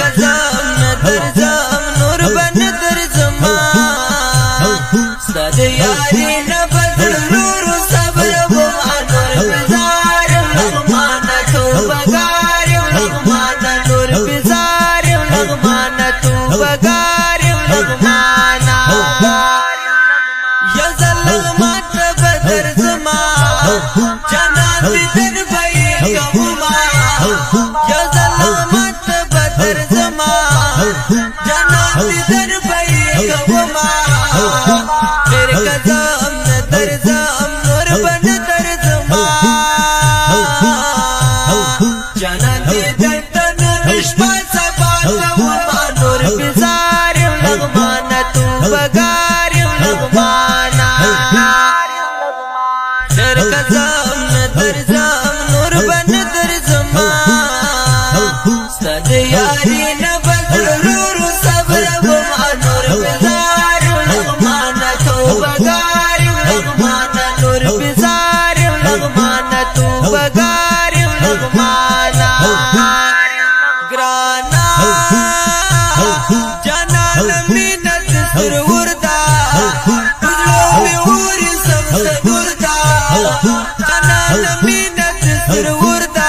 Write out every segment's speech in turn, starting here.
कज़म दर्जम नूर बन दर्जमा सद यारी न बदल नूर सब्र वो नूर बिजार लगमान तू बगार लगमान नूर बिजार लगमान तू बगार लगमाना यज़ल लगमात बदर जमा जन्नत दिन भई कबुमा यज़ल लगमात बदर जमा जन्नत दिन भई कबुमा तेरे कज़म दर्जम नूर बन दर्जमा जन्नत दिन तन निष्पा सबा कबुमा नूर बिजार लगमान तू बगार लगमाना तेरे कज़म दर्जम नूर बन दर्जमा सद यारी न बदल नूर सब्र वो नूर बिजार लगमान तू बगार लगमान नूर बिजार लगमान तू बगार लगमाना ग्राना जनाल मिनत सुरवुरदा तुझलो में उरी सबसे बुरदा जनाल मिनत सुरवुरदा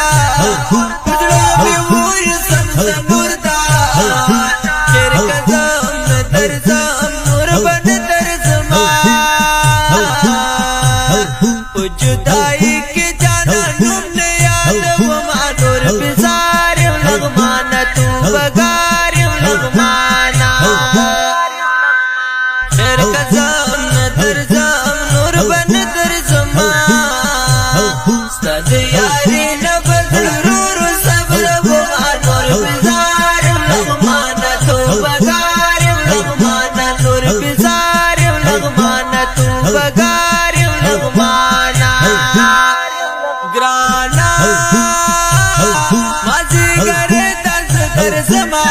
तुझलो में उरी सबसे बुरदा तेरे कज़म दर्जम नूर बन दर्जमा जुदाई के जाना तुमने याद वो नूर बिजार लगमान तू बगार लगमाना तेरे कज़म दर्जम नूर बन दर्जमा सद यारी न बदल नूर सब्र वो नूर बिजार लगमान तू बगार लगमान नूर बिजार लगमान तू बगार लगमाना ग्राना माजी करे दस दर्जमा